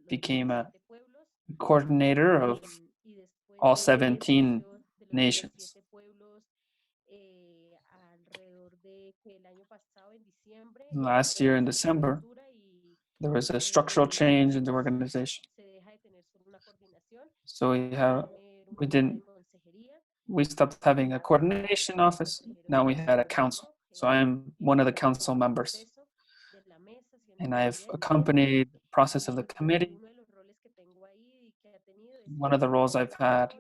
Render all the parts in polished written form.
became a coordinator of all 17 nations. Last year in December, there was a structural change in the organization. So we stopped having a coordination office. Now we had a council. So I am one of the council members. And I've accompanied the process of the committee. One of the roles I've had,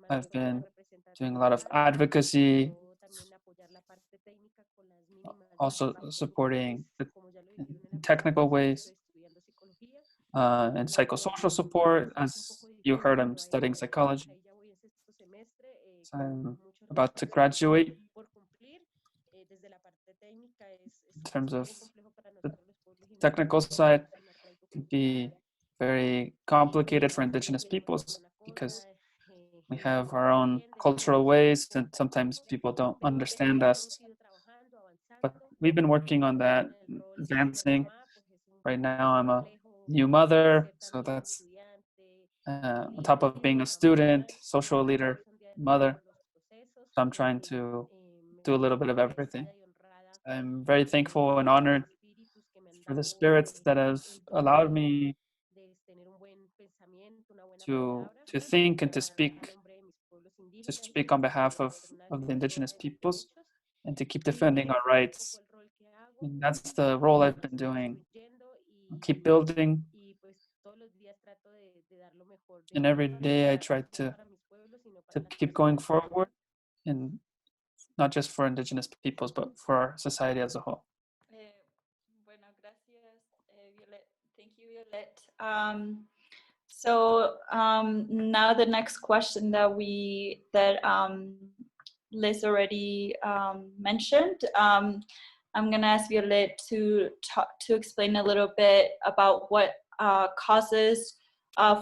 I've been doing a lot of advocacy, also supporting the technical ways, and psychosocial support. As you heard, I'm studying psychology. So I'm about to graduate. In terms of the technical side, it can be very complicated for indigenous peoples because we have our own cultural ways and sometimes people don't understand us. But we've been working on that, advancing. Right now I'm a new mother, so that's on top of being a student, social leader, mother. So I'm trying to do a little bit of everything. I'm very thankful and honored for the spirits that have allowed me to think and to speak on behalf of the indigenous peoples and to keep defending our rights. And that's the role I've been doing. I'll keep building. And every day I try to keep going forward, and not just for indigenous peoples, but for our society as a whole. Bueno, gracias, Violet. Thank you, Violet. So now the next question that Liz already mentioned, I'm gonna ask Violet to explain a little bit about what causes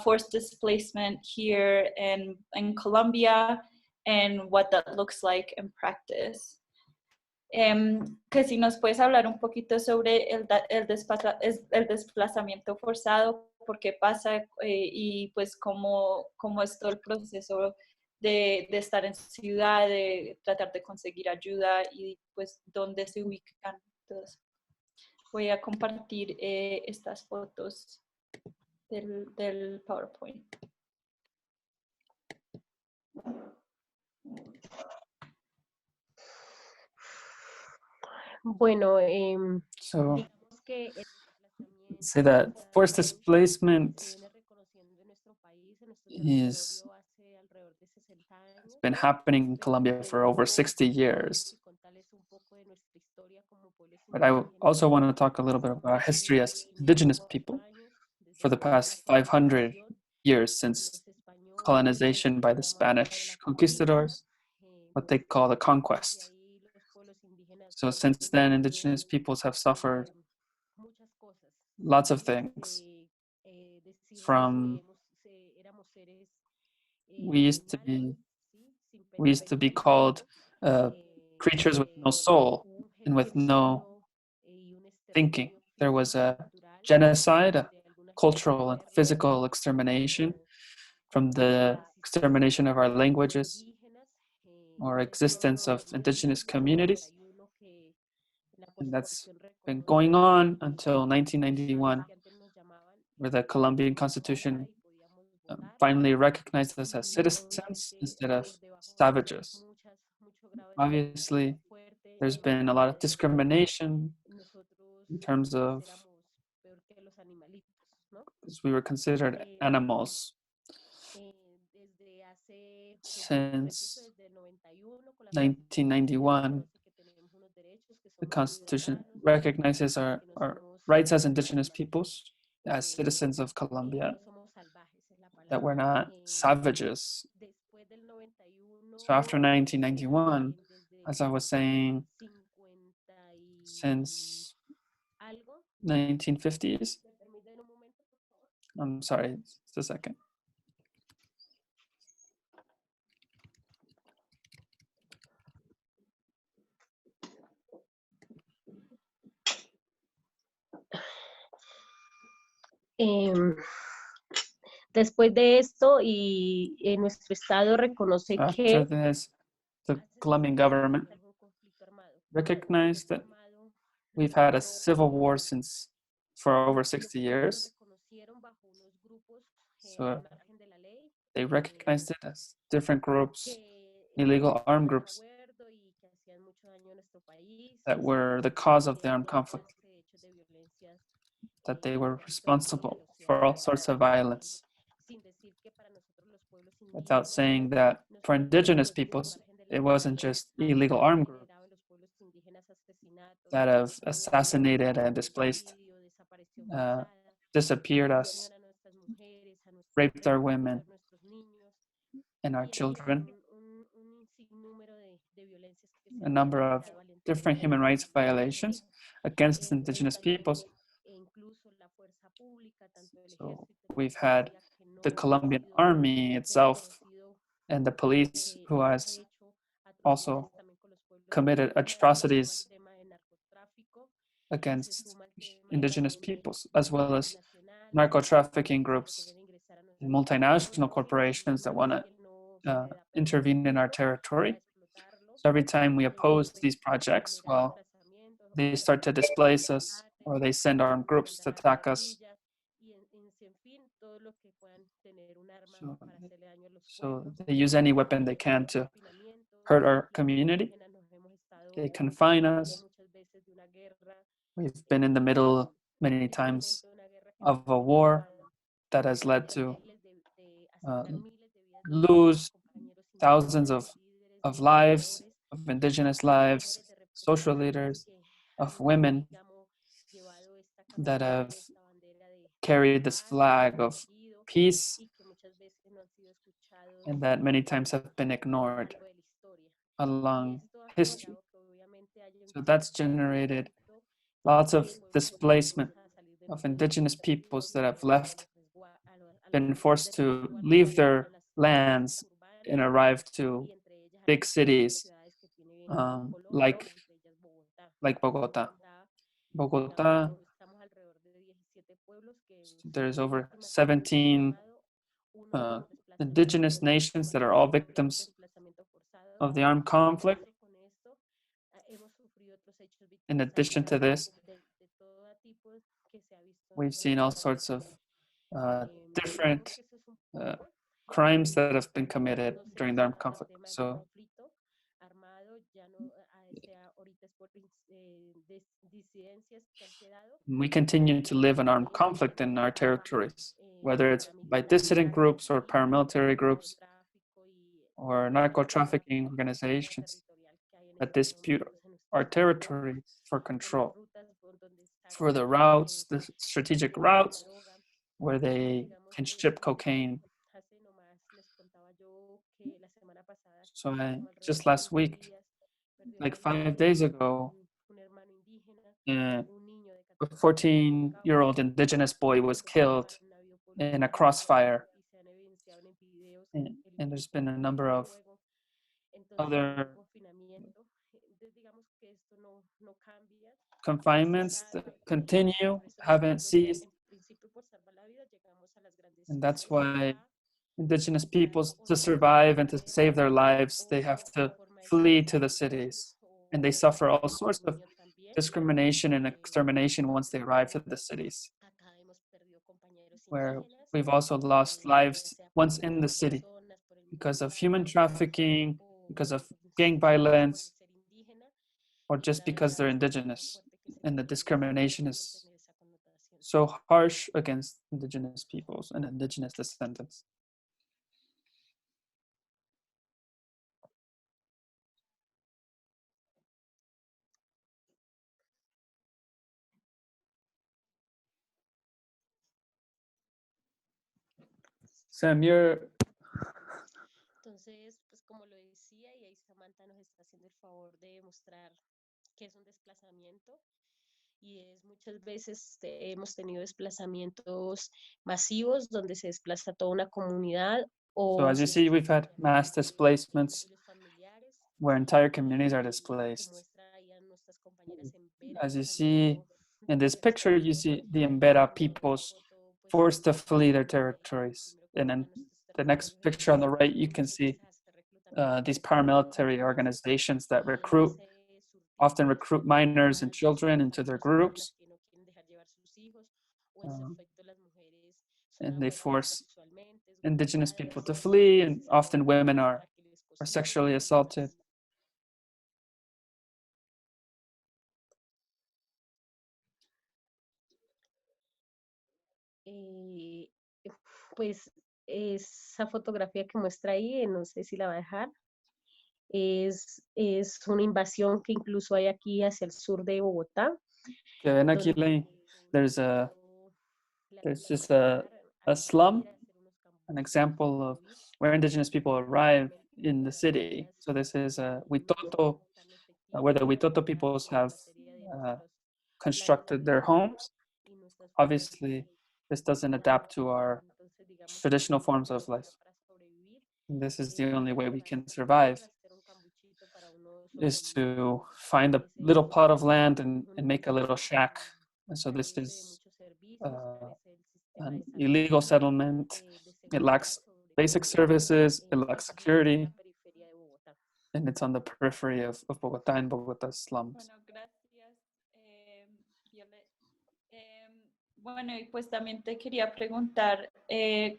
forced displacement here in Colombia and what that looks like in practice. Que si nos puedes hablar un poquito sobre el desplazamiento forzado, por qué pasa y pues cómo es todo el proceso de estar en ciudad, de tratar de conseguir ayuda y pues dónde se ubican. Entonces, voy a compartir estas fotos del PowerPoint. Bueno, so say that forced displacement has been happening in Colombia for over 60 years. But I also want to talk a little bit about our history as indigenous people for the past 500 years since colonization by the Spanish conquistadors, what they call the conquest. So since then, indigenous peoples have suffered lots of things. From we used to be called creatures with no soul and with no thinking. There was a genocide, a cultural and physical extermination, from the extermination of our languages or existence of indigenous communities. And that's been going on until 1991, where the Colombian Constitution finally recognized us as citizens instead of savages. Obviously, there's been a lot of discrimination in terms of, because we were considered animals. Since 1991, the Constitution recognizes our rights as indigenous peoples, as citizens of Colombia, that we're not savages. So after 1991, as I was saying, since 1950s, I'm sorry, just a second. Em, Después de esto, y nuestro Estado reconoce After que this, the Colombian government recognized that we've had a civil war since for over 60 years. So they recognized it as different groups, illegal armed groups, that were the cause of the armed conflict, that they were responsible for all sorts of violence. Without saying that for indigenous peoples, it wasn't just illegal armed groups that have assassinated and displaced, uh, disappeared us, raped our women and our children, a number of different human rights violations against indigenous peoples. So we've had the Colombian army itself and the police who has also committed atrocities against indigenous peoples, as well as narco trafficking groups and multinational corporations that want to intervene in our territory. So every time we oppose these projects, well, they start to displace us or they send armed groups to attack us. So, so they use any weapon they can to hurt our community. They confine us. We've been in the middle many times of a war that has led to uh, lose thousands of lives, of indigenous lives, social leaders, of women that have carried this flag of peace and that many times have been ignored along history. So that's generated lots of displacement of indigenous peoples that have left, been forced to leave their lands and arrive to big cities like Bogota. Bogota, there's over 17 uh, indigenous nations that are all victims of the armed conflict. In addition to this, we've seen all sorts of different uh, crimes that have been committed during the armed conflict. So we continue to live in armed conflict in our territories, whether it's by dissident groups or paramilitary groups or narco trafficking organizations that dispute our territory for control, for the routes, the strategic routes where they can ship cocaine. So just last week, like 5 days ago, a 14-year-old indigenous boy was killed in a crossfire. And there's been a number of other confinements that continue, haven't ceased. And that's why indigenous peoples, to survive and to save their lives, they have to flee to the cities. And they suffer all sorts of discrimination and extermination once they arrive to the cities, where we've also lost lives once in the city because of human trafficking, because of gang violence, or just because they're indigenous. And the discrimination is so harsh against indigenous peoples and indigenous descendants. Sam, you're Entonces, pues como lo decía, y ahí Samantha nos está haciendo el favor de mostrar qué es un desplazamiento. Y es muchas veces hemos tenido desplazamientos masivos donde se desplaza toda una comunidad so o as you se see, we've had desplazan mass displacements núcleos familiares. where entire communities are Como displaced. muestra ahí a nuestras compañeras en Vera, As you también see hubo in this desplazamientos picture, you see the Embera peoples forced to flee their territories. And then the next picture on the right, you can see these paramilitary organizations that often recruit minors and children into their groups. And they force indigenous people to flee, and often women are sexually assaulted. Eh, pues esa fotografía que muestra ahí, no sé si la va a dejar, es una invasión que incluso hay aquí hacia el sur de Bogotá, Que ven aquí, donde there's just a slum, an example of where indigenous people arrive in the city. So this is Huitoto, where the Huitoto peoples have uh, constructed their homes. Obviously, this doesn't adapt to our traditional forms of life. And this is the only way we can survive, is to find a little plot of land and make a little shack. And so this is an illegal settlement. It lacks basic services, it lacks security, and it's on the periphery of Bogota and Bogota's slums. Bueno, gracias, Violet. Bueno, y pues también te quería preguntar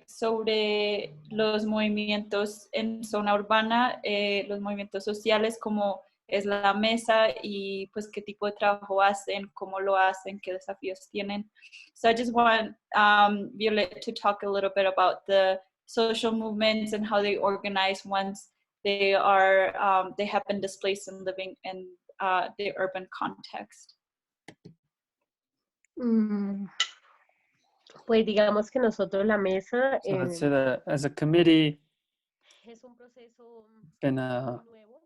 sobre los movimientos en zona urbana, los movimientos sociales, como es la mesa y pues qué tipo de trabajo hacen, cómo lo hacen, qué desafíos tienen. So I just want Violet to talk a little bit about the social movements and how they organize once they have been displaced and living in the urban context. Pues digamos que nosotros la mesa So I'd say that as a committee, es un proceso it's been a muy nuevo,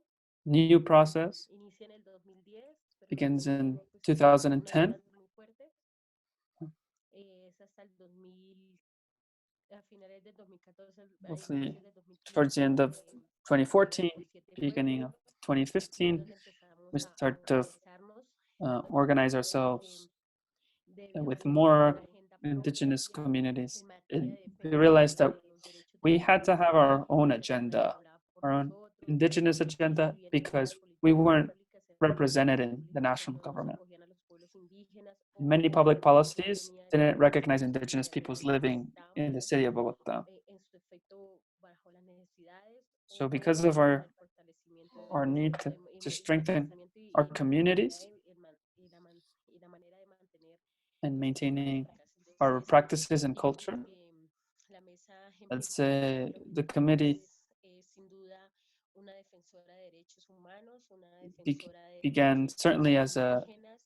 new process, inicia en el 2010, pero begins luego in pues, 2010, unas muy fuertes, es hasta el 2000, a finales del 2014, a hopefully inicios del towards the 2015, end of 2014, éramos 7 beginning of pueblos y 2015, nos empezamos we a start to organizarnos organize de ourselves with debíamos tener more una agenda indigenous propia communities. en materia And de we defensa realized that de los derechos de we los had to have pueblos, our own que nadie agenda, hablaba por our own nosotros, indigenous y agenda, si bien en because algunas we políticas weren't públicas se represented reconocían in the públicamente, national no se government. acogían a los pueblos indígenas Many o public no policies tenía didn't esa recognize indigenous peoples realidad living in the estable city of Bogota. en su efecto bajo las necesidades So o because of para el fortalecimiento de our need to strengthen our y la manera communities y la manera de mantener and nuestras maintaining prácticas. our Entonces, practices and digamos culture, que la mesa let's empezó say primero the committee es sin duda una defensora de derechos humanos, una be- defensora de began derechos de certainly los as a indígenas.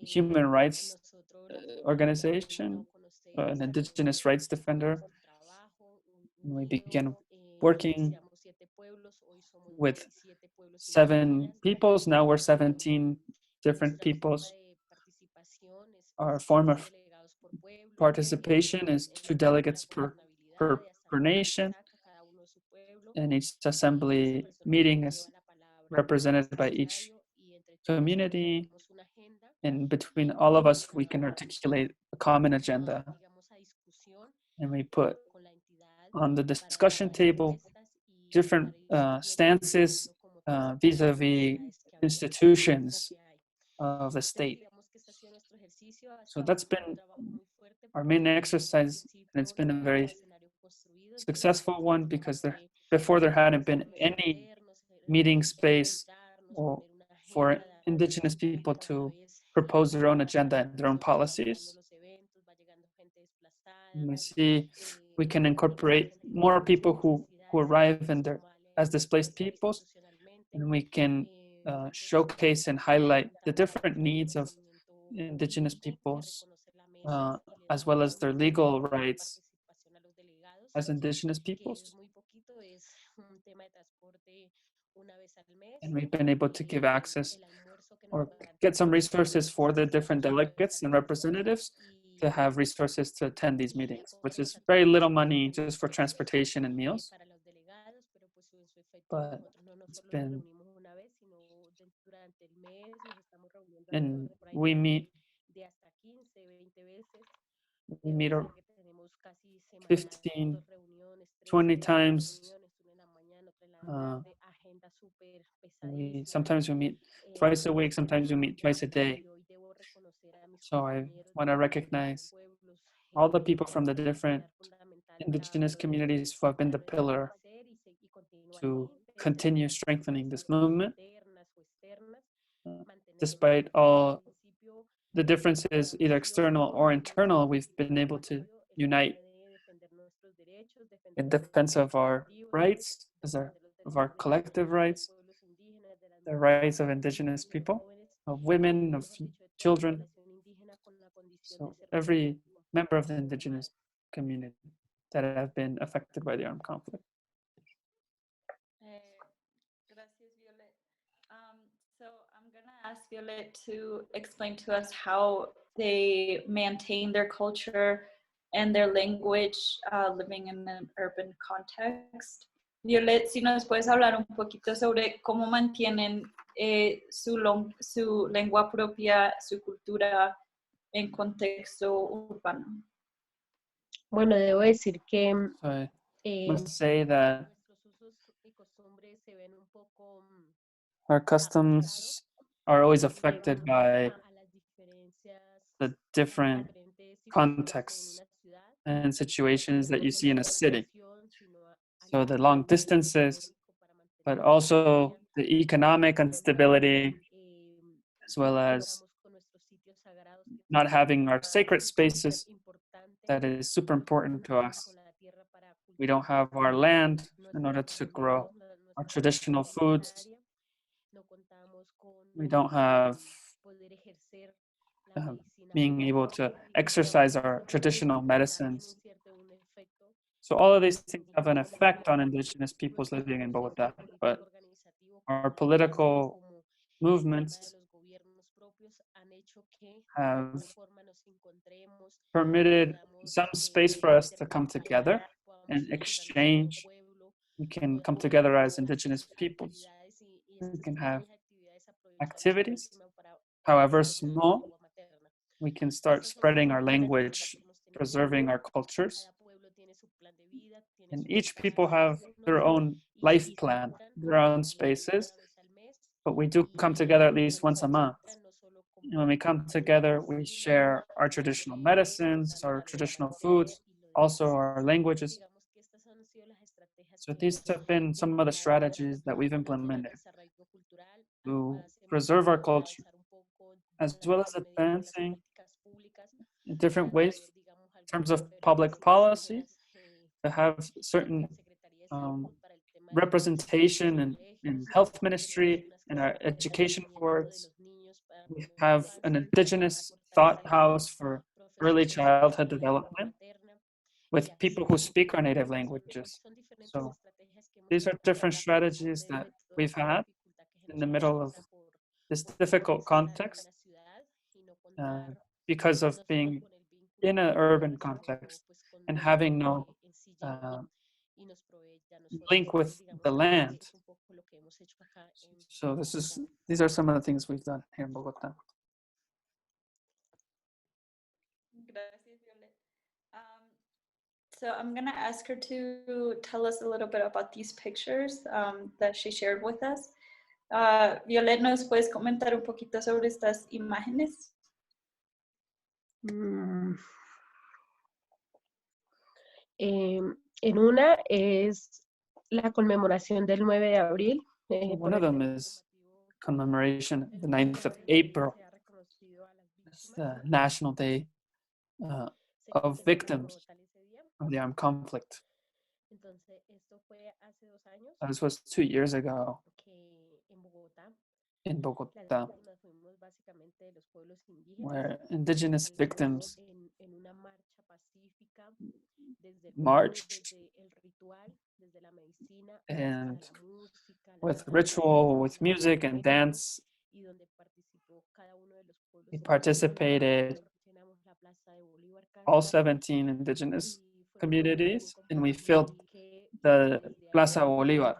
human rights Nosotros las hemos dado organization, a conocer, an desarrollamos indigenous rights defender, nuestro trabajo, and we unido, began working iniciamos 7 pueblos, hoy somos with 17 pueblos 7 indígenas. peoples. Now we're Eh, 17 different Nuestra forma peoples. de participación Our son form 2 of delegados por pueblo, participation is en 2 la Cámara de delegates Gobernabilidad de per Asamblea de nation, Casaca, cada uno de su pueblo. and each Esa assembly persona meeting lleva is la palabra en represented ese by each escenario y entre todos community, articulamos una agenda and between y all of us, we can ponemos articulate a common agenda, digamos, a discusión and we put con la entidad on the para dar discussion table respuestas y different dar el seguimiento al stances gobierno como tal a las vis-a-vis necesidades que había o institutions que hay. of the Entonces, state. digamos que este ha sido nuestro ejercicio, ha So estado that's siendo un been trabajo muy fuerte our porque main al exercise, and it's principio been no a había un very escenario construido, entonces lo que successful one hicimos because fue before there hadn't been organizarnos, any meternos, meeting space juntarnos, or poner una for agenda, dar indigenous respuesta y people cada to vez propose their own va agenda and their own se van ampliando policies. los eventos, va llegando gente And desplazada, we see we can tenemos incorporate gente que tiene more muchas people who necesidades y que arrive desde in their Somalia as hemos displaced avanzado peoples, institucionalmente. and we can Entonces, showcase and hemos highlight the intentado darles different el needs of reconocimiento indigenous jurídico que peoples, reconoce la mesa y le as damos well la as their obligación legal también de rights participación a los delegados, as indigenous que es peoples. muy poquito, es un tema de transporte una vez al mes, And we've been able to give access el almuerzo que nos or get some garantizan los resources delegados, for que the es el different almuerzo una vez delegates al and mes, representatives to y, have resources to attend these y meetings, which acogemos is a very todos little los money just for departamentos transportation and meals. para los delegados, pero pues en su efecto But nosotros no it's solo nos been, reunimos una vez, sino durante el mes nos estamos reuniendo alrededor and de por ahí de hasta 15, 20 veces. we Debo meet decir que 15, 20 times. Uh, sometimes we meet twice a week, sometimes we meet twice a day. So I want to recognize all the people from the different indigenous communities who have been the pillar to continue strengthening this movement. Despite all the differences, either external or internal, we've been able to unite in defense of our rights, of our collective rights, the rights of indigenous people, of women, of children. So every member of the indigenous community that have been affected by the armed conflict. Gracias, Violet. So I'm gonna ask Violet to explain to us how they maintain their culture and their language living in an urban context. Violet, si nos puedes hablar un poquito sobre cómo mantienen su lengua propia, su cultura en contexto urbano. Bueno, debo decir que So I must say that our customs are always affected by the different contexts and situations that you see in a city. So the long distances, but also the economic instability, as well as not having our sacred spaces, that is super important to us. We don't have our land in order to grow our traditional foods. We don't have uh, being able to exercise our traditional medicines. So all of these things have an effect on indigenous peoples living in Bogota, but our political movements have permitted some space for us to come together and exchange. We can come together as indigenous peoples. We can have activities, however small. We can start spreading our language, preserving our cultures. And each people have their own life plan, their own spaces, but we do come together at least once a month. And when we come together, we share our traditional medicines, our traditional foods, also our languages. So these have been some of the strategies that we've implemented to preserve our culture, as well as advancing in different ways in terms of public policy, to have certain representation in health ministry and our education boards. We have an indigenous thought house for early childhood development with people who speak our native languages. So these are different strategies that we've had in the middle of this difficult context because of being in an urban context and having no link with the land. So these are some of the things we've done here in Bogota. Gracias, Violet. So I'm gonna ask her to tell us a little bit about these pictures that she shared with us. Violet, ¿nos puedes comentar un poquito sobre estas imágenes? En una es la conmemoración del 9 de abril. One of them is commemoration of the 9th of April. It's the National Day of Victims of the Armed Conflict. This was 2 years ago in Bogota, where indigenous victims marched and with ritual, with music and dance. We participated, all 17 indigenous communities, and we filled the Plaza Bolívar.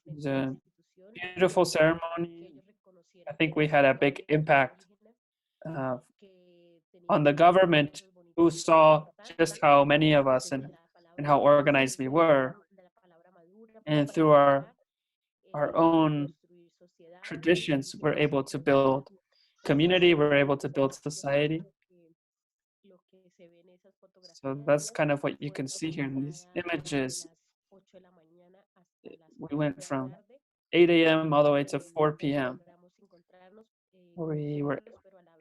It was a beautiful ceremony. I think we had a big impact on the government, who saw just how many of us and how organized we were. And through our own traditions, we're able to build community, we're able to build society. So that's kind of what you can see here in these images. We went from 8 a.m. all the way to 4 p.m. We were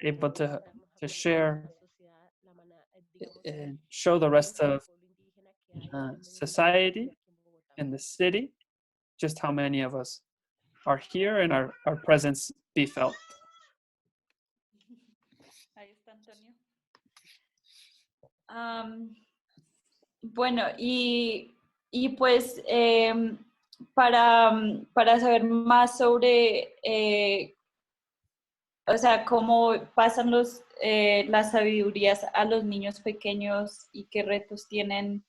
able to share and show the rest of society in the city just how many of us are here and our presence be felt. Ahí está Antonio. Bueno, y pues para saber más sobre, o sea, cómo pasan las sabidurías a los niños pequeños y qué retos tienen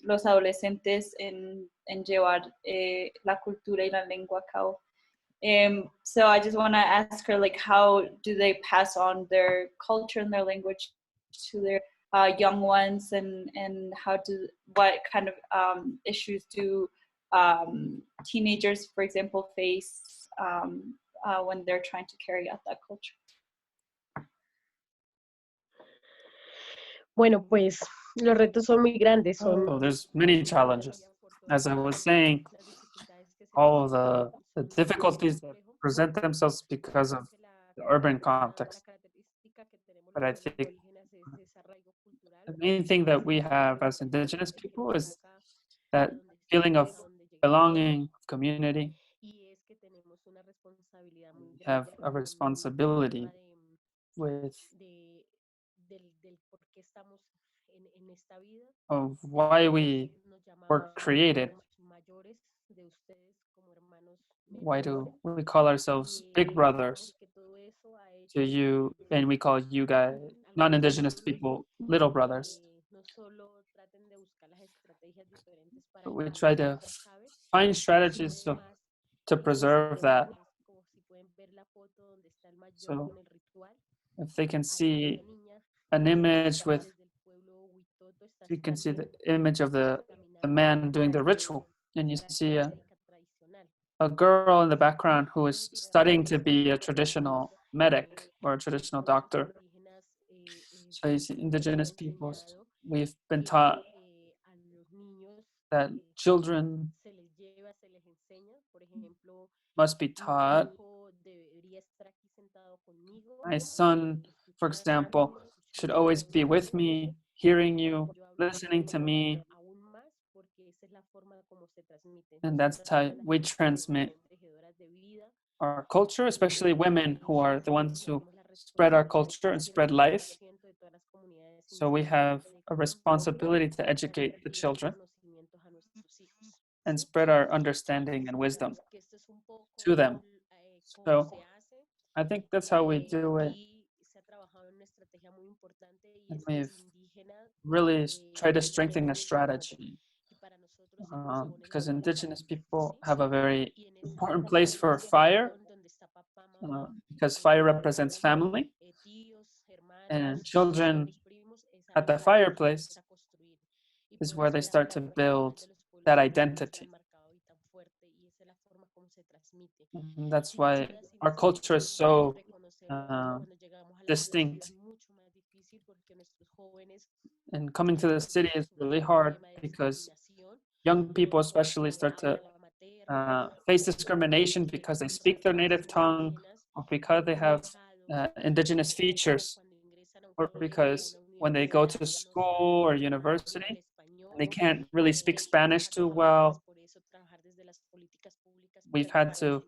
los adolescentes en llevar la cultura y la lengua a cabo. So I just want to ask her, like, how do they pass on their culture and their language to their young ones, and what kind of issues do teenagers, for example, face when they're trying to carry out that culture? Bueno, pues los retos son muy grandes, son Oh, there's many challenges. As I was saying, all of the difficulties that present themselves because of the urban context. But I think the main thing that we have as indigenous people is that feeling of belonging, of community. We have a responsibility with of why we were created. Why do we call ourselves big brothers to you, and we call you guys, non-indigenous people, little brothers? But we try to find strategies to preserve that. So if they can see an image with, you can see the image of the man doing the ritual, and you see a girl in the background who is studying to be a traditional medic or a traditional doctor. So you see indigenous peoples, we've been taught that children must be taught. My son, for example, should always be with me, hearing you, listening to me. And that's how we transmit our culture, especially women who are the ones who spread our culture and spread life. So we have a responsibility to educate the children and spread our understanding and wisdom to them. So I think that's how we do it. And we've really tried to strengthen a strategy because indigenous people have a very important place for fire because fire represents family, and children at the fireplace is where they start to build that identity. And that's why our culture is so distinct. And coming to the city is really hard because young people especially start to face discrimination because they speak their native tongue, or because they have indigenous features, or because when they go to school or university, they can't really speak Spanish too well. We've had to,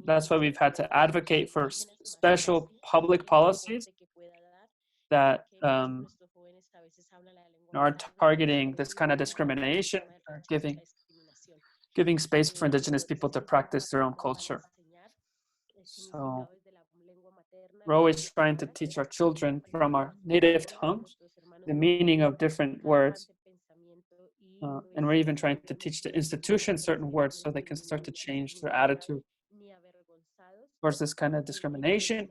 that's why we've had to advocate for special public policies that are targeting this kind of discrimination, or giving space for indigenous people to practice their own culture. So we're always trying to teach our children from our native tongues the meaning of different words. And we're even trying to teach the institution certain words so they can start to change their attitude towards this kind of discrimination,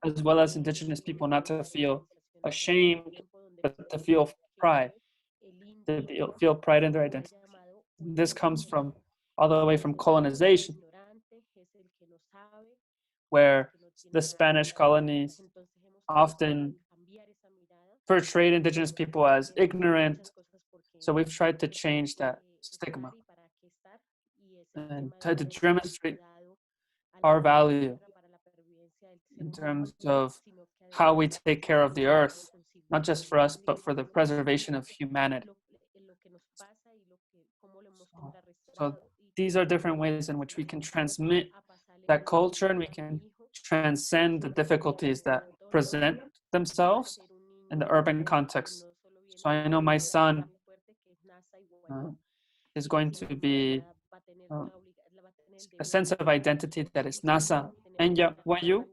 as well as indigenous people not to feel ashamed but to feel pride, to feel pride in their identity. This comes from all the way from colonization, where the Spanish colonies often portrayed indigenous people as ignorant. So we've tried to change that stigma and tried to demonstrate our value in terms of how we take care of the earth, not just for us, but for the preservation of humanity. So these are different ways in which we can transmit that culture and we can transcend the difficulties that present themselves in the urban context. So I know my son uh, is going to be uh, a sense of identity that is Nasa and Wayu,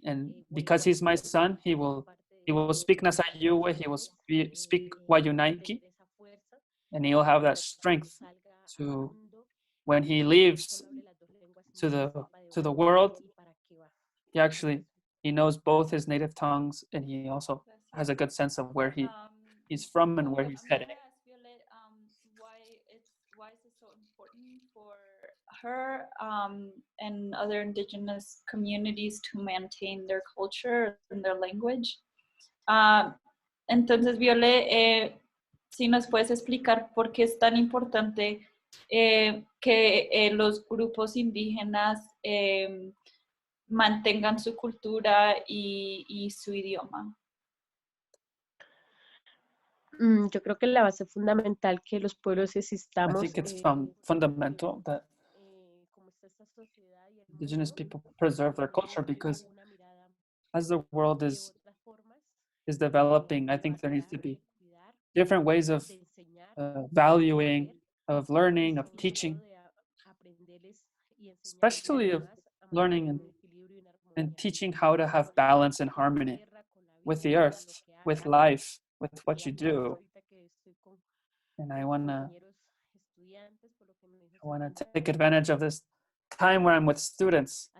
and because he's my son, he will speak Nasa Yuwe, he will speak Wayu Naiki, and he'll have that strength to when he leaves to the world, he knows both his native tongues and he also has a good sense of where he's from and where he's I'm heading. gonna ask Violet why is it so important for her and other indigenous communities to maintain their culture and their language. Entonces, Violet, si nos puedes explicar por qué es tan importante que los grupos indígenas mantengan su cultura y su idioma. Yo creo que la base fundamental que los pueblos I existamos, think it's fundamental that indigenous people preserve their culture because as the world is developing, I think there needs to be different ways of valuing, of learning, of teaching, especially of learning and teaching how to have balance and harmony with the earth, with life, with what you do. And I wanna take advantage of this time where I'm with students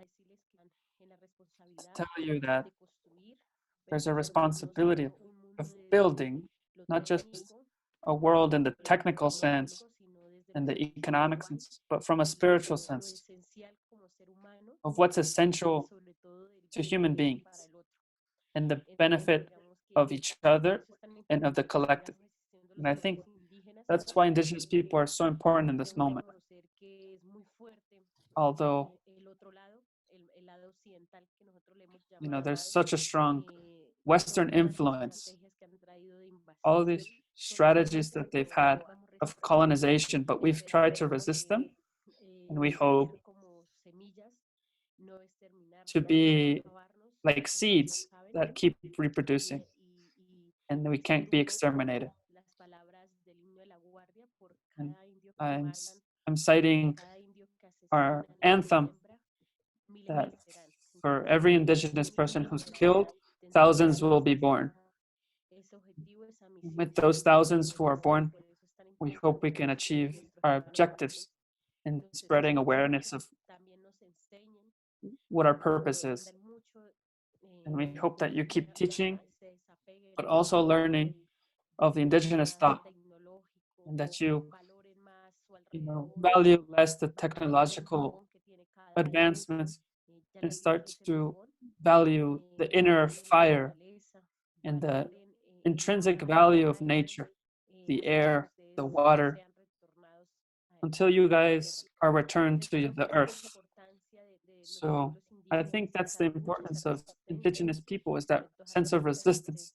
to tell you that there's a responsibility of building not just a world in the technical sense and the economic sense, but from a spiritual sense of what's essential to human beings and the benefit of each other and of the collective. And I think that's why indigenous people are so important in this moment. Although, there's such a strong Western influence, all these strategies that they've had of colonization, but we've tried to resist them. And we hope to be like seeds that keep reproducing and we can't be exterminated. And I'm, I'm citing our anthem that for every indigenous person who's killed, thousands will be born. With those thousands who are born, we hope we can achieve our objectives in spreading awareness of what our purpose is. And we hope that you keep teaching, but also learning of the indigenous thought, and that you value less the technological advancements and start to value the inner fire and the intrinsic value of nature, the air, the water, until you guys are returned to the earth. So I think that's the importance of indigenous people, is that sense of resistance.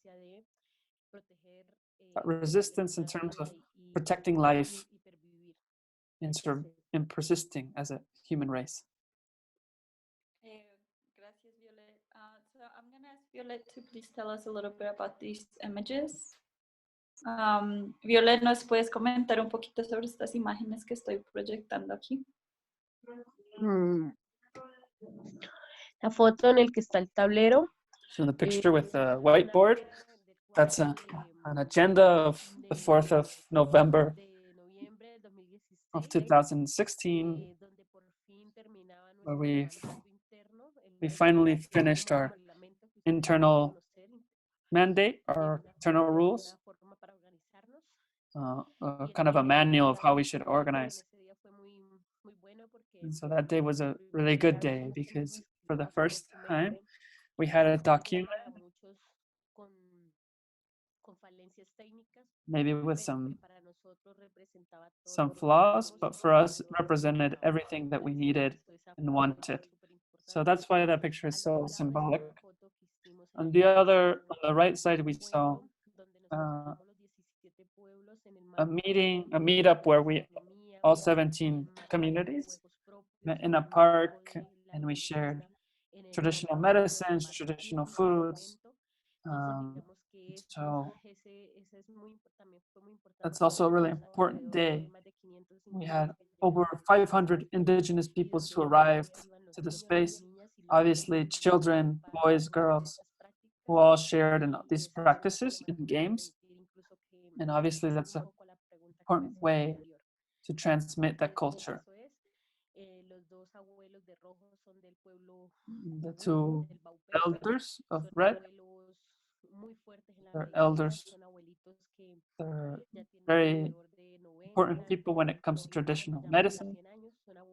That resistance in terms of protecting life and persisting as a human race. Gracias, Violet. So I'm going to ask Violet to please tell us a little bit about these images. Violet, ¿nos puedes comentar un poquito sobre estas imágenes que estoy proyectando aquí? La foto en el que está el tablero. So the picture with the whiteboard, that's an agenda of the 4th of November of 2016, where we finally finished our internal mandate or internal rules, kind of a manual of how we should organize. And so that day was a really good day because for the first time we had a document, maybe with some flaws, but for us it represented everything that we needed and wanted. So that's why that picture is so symbolic. On the right side, we saw uh, a meetup where we, all 17 communities, met in a park and we shared traditional medicines, traditional foods. Um, so that's also a really important day. We had over 500 indigenous peoples who arrived to the space. Obviously, children, boys, girls, who all shared in these practices in games. And obviously, that's an important way to transmit that culture. The two elders of Red, they're elders, they're very important people when it comes to traditional medicine.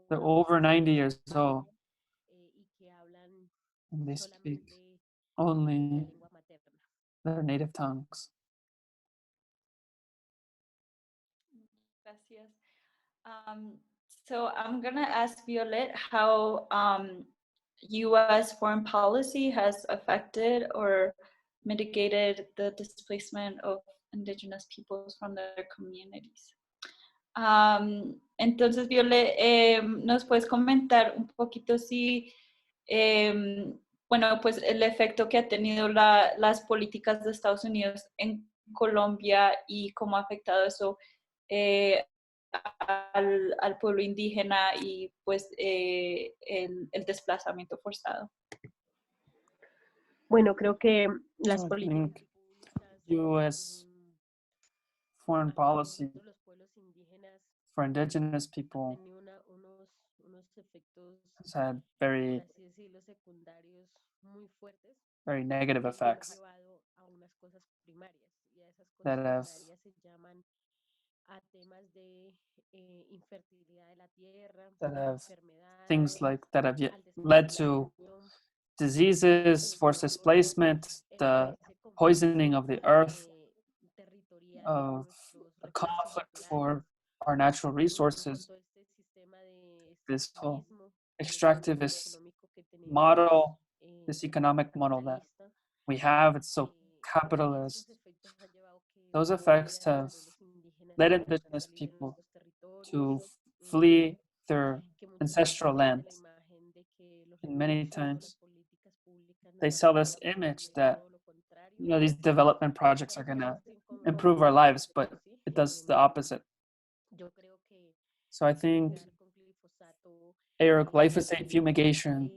They're over 90 years old and they speak only their native tongues. Gracias. Um, so I'm gonna ask Violet how U.S. foreign policy has affected or mitigated the displacement of indigenous peoples from their communities. Entonces, Violet, ¿nos puedes comentar un poquito si, bueno, pues el efecto que ha tenido las políticas de Estados Unidos en Colombia y cómo ha afectado eso al pueblo indígena y pues el desplazamiento forzado? Bueno, creo que las So I políticas think públicas US foreign policy alrededor de los pueblos indígenas for indigenous ha people tenido unos efectos, has had por así decirlo, secundarios muy fuertes very negative que nos han effects llevado a unas cosas primarias y a esas that cosas have primarias se llaman a temas de infertilidad de la tierra, enfermedades, things like that have yet al led to desplazamiento, diseases, el forced deterioro, displacement, the ese conflicto poisoning of the earth, territorial con of nuestros the recursos conflict naturales, for our natural con resources, todo este sistema de this whole extractivismo, el estatus extractivist económico que tenemos model, this economic model that capitalista. we have, it's so Estos capitalist. efectos han llevado que la Those effects mayoría de los have pueblos indígenas led tengan que indigenous salir de people nuestros territorios, to flee their que muchas veces ancestral se vende la lands. imagen de que los And many recursos o las times políticas públicas nos they van a sell this mejorar nuestras image vidas, that todo lo contrario. these development projects are Pero going pues to esto incomoda improve our lives, but ¿sí? it does the opposite. Yo creo que So I think fumigar con glifosato glyphosate fumigation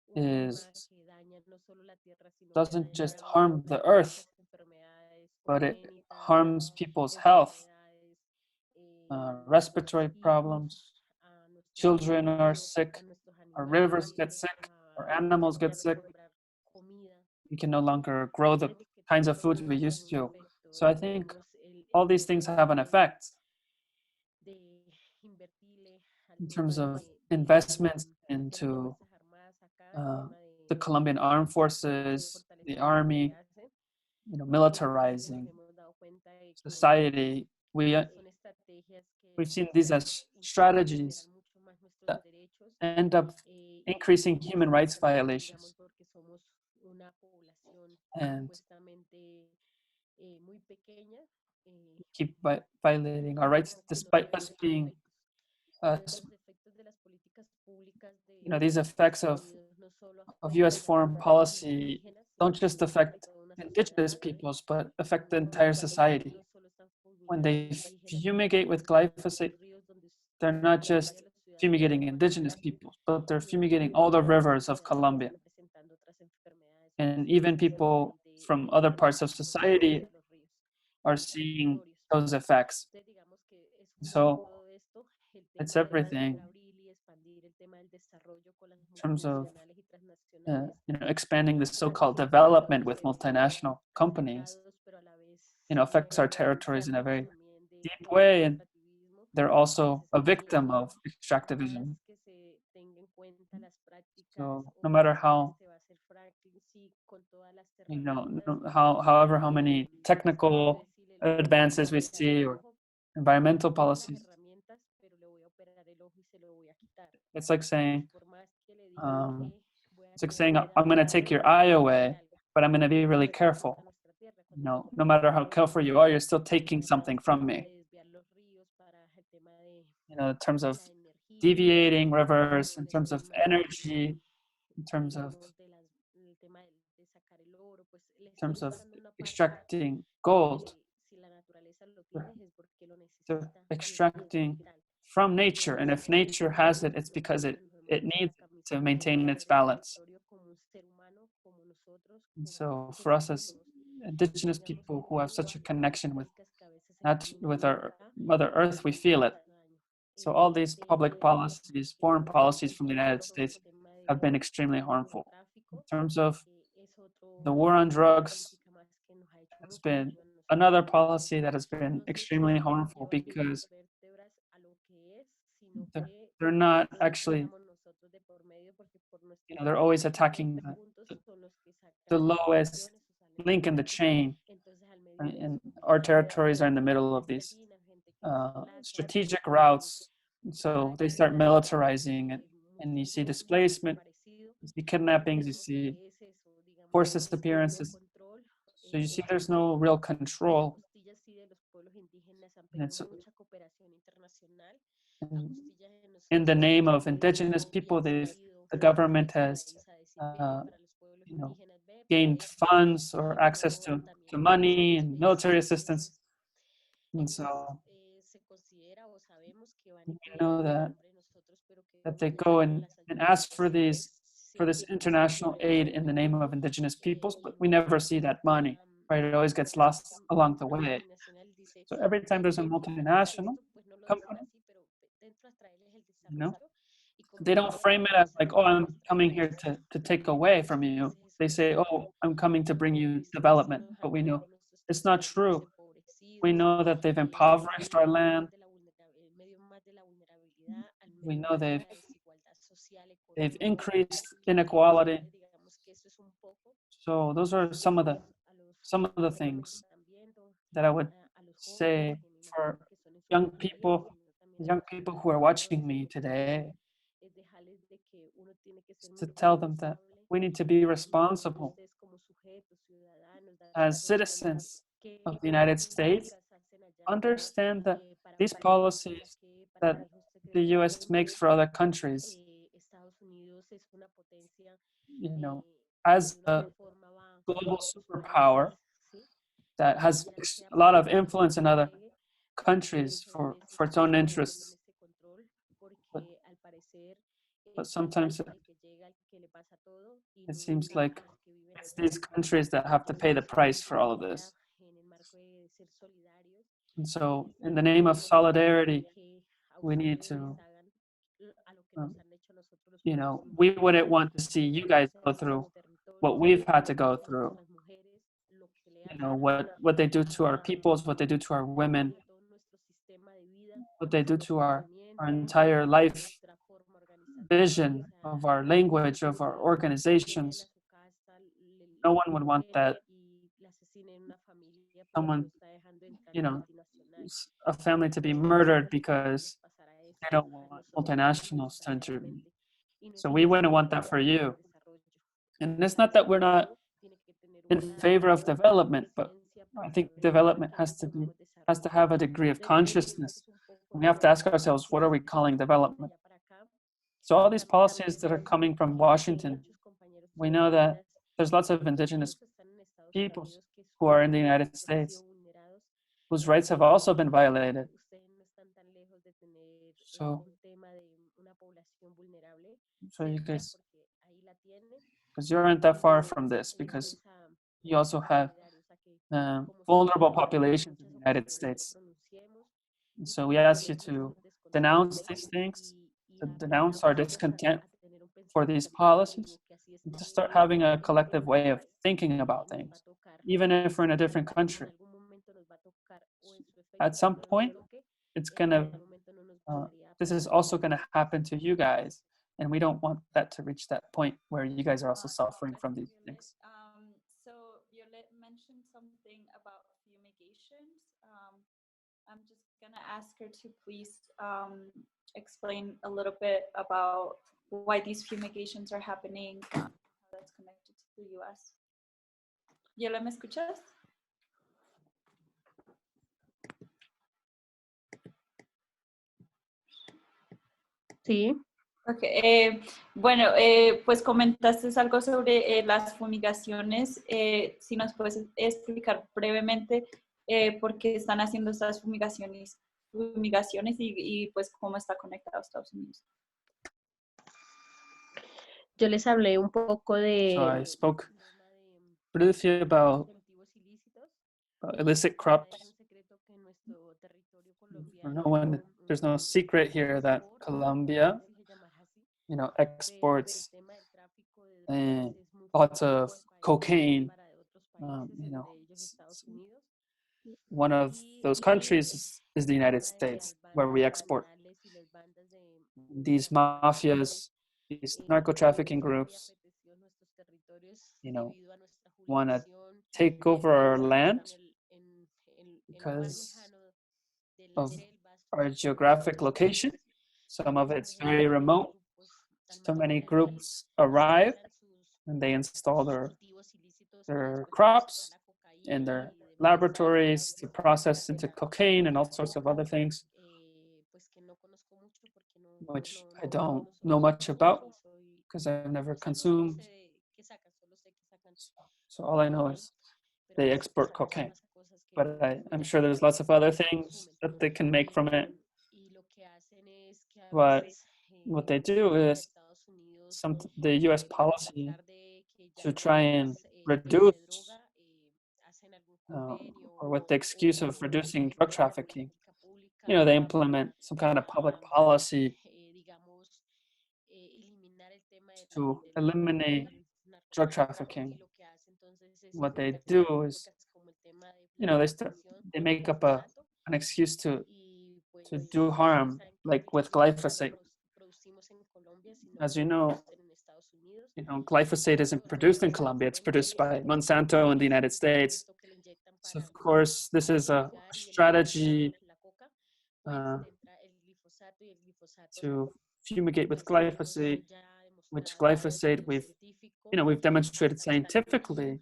es un tema is que daña no solo la tierra, sino que doesn't daña just también harm the earth, muchas enfermedades but it congénitas, harms people's health, enfermedades respiratory mosquitos, problems. a nuestros Children are ríos, sick, a nuestros our rivers get animales, sick, our podemos animals get ya no sick. encontrar comida. We can no longer grow the Creo que kinds of todo foods we tiene used un to. efecto So y I think tenemos all el these things tema have an effect de invertirle al in tema terms of de investments las into Fuerzas Armadas acá, el uh, tema the Colombian armed de forces, the fortalecimiento que army, hacen, porque nos militarizing hemos dado cuenta de que society. son estrategias que We've seen these buscan as strategies vulnerar mucho más nuestros that derechos end up y increasing que human rights simplemente, digamos, violations porque somos una población and supuestamente muy pequeña, keep violating our rights nos despite generan us muchos being efectos. Entonces, us. los efectos de las políticas públicas These de effects Estados Unidos no solo of US afectan foreign a los policy indígenas, don't sino just también affect afecta a una indigenous sociedad, peoples, but affect the entire porque cuando society. no solo están When fulminando a they los indígenas, sino fumigate también with están dañando glyphosate, los ríos donde they're not la mayoría just de los ciudadanos fumigating toman indigenous playa people, but they're y otras fumigating all the personas de la rivers of sociedad que Colombia. están presentando otras enfermedades o And even diseases people simplemente from other por parts of la contaminación society de los ríos y are de los seeing territorios. those effects. Entonces, digamos que es un poco So todo esto, el it's tema de everything. abrir y expandir el tema del in terms of expanding the so-called development with multinational companies, affects our territories in a very deep way, and they're also a victim of extractivism. So no matter how, however how many technical advances we see or environmental policies, it's like saying, um, I'm going to take your eye away, but I'm going to be really careful. No matter how careful you are, you're still taking something from me. In terms of deviating rivers, in terms of energy, in terms of extracting gold, they're extracting from nature, and if nature has it, it's because it needs to maintain its balance. And so for us as indigenous people who have such a connection with our Mother Earth, we feel it. So all these public policies, foreign policies from the United States have been extremely harmful. In terms of the war on drugs, it's been another policy that has been extremely harmful because they're not actually, they're always attacking the lowest link in the chain. And our territories are in the middle of these strategic routes. So they start militarizing it, and you see displacement, you see kidnappings, you see forced disappearances. So you see there's no real control. And it's in the name of indigenous people, the government has gained funds or access to money and military assistance. And so we know that they go and ask for this international aid in the name of indigenous peoples, but we never see that money, right? It always gets lost along the way. So every time there's a multinational company, they don't frame it as like, oh, I'm coming here to take away from you. They say, oh, I'm coming to bring you development. But we know it's not true. We know that they've impoverished our land. We know they've increased inequality. So those are some of the things that I would say for young people who are watching me today, is to tell them that we need to be responsible as citizens of the United States. Understand that these policies that the US makes for other countries, as a global superpower that has a lot of influence in other countries for its own interests. But sometimes it seems like it's these countries that have to pay the price for all of this. And so, in the name of solidarity, we need to, we wouldn't want to see you guys go through what we've had to go through. What they do to our peoples, what they do to our women, what they do to our entire life vision of our language, of our organizations. No one would want that. Someone, a family to be murdered because they don't want multinationals to intervene. So we wouldn't want that for you. And it's not that we're not in favor of development, but I think development has to have a degree of consciousness. We have to ask ourselves, what are we calling development? So all these policies that are coming from Washington, we know that there's lots of indigenous peoples who are in the United States whose rights have also been violated. So you guys, because you aren't that far from this, because you also have vulnerable populations in the United States. And so we ask you to denounce these things, to denounce our discontent for these policies, and to start having a collective way of thinking about things, even if we're in a different country. At some point, it's gonna, this is also gonna happen to you guys, and we don't want that to reach that point where you guys are also suffering from these things. So Violet mentioned something about fumigations. I'm just gonna ask her to please explain a little bit about why these fumigations are happening, how that's connected to the U.S. Violet, ¿me escuchas? Sí. Ok, bueno, pues comentaste algo sobre las fumigaciones. Si nos puedes explicar brevemente por qué están haciendo estas fumigaciones y pues cómo está conectado a Estados Unidos. Yo les hablé un poco So de I spoke briefly about illicit crops. For no one, there's no secret here that Colombia, exports lots of cocaine. One of those countries is the United States, where we export. These mafias, these narco trafficking groups, want to take over our land because of our geographic location. Some of it's very remote. So many groups arrive and they install their crops in their laboratories to process into cocaine and all sorts of other things, which I don't know much about because I've never consumed. So all I know is they export cocaine, but I'm sure there's lots of other things that they can make from it. But what they do is the U.S. policy to try and reduce, or with the excuse of reducing drug trafficking, they implement some kind of public policy to eliminate drug trafficking. What they do is, they make up an excuse to do harm, like with glyphosate. As glyphosate isn't produced in Colombia; it's produced by Monsanto in the United States. So of course, this is a strategy to fumigate with glyphosate, which glyphosate we've demonstrated scientifically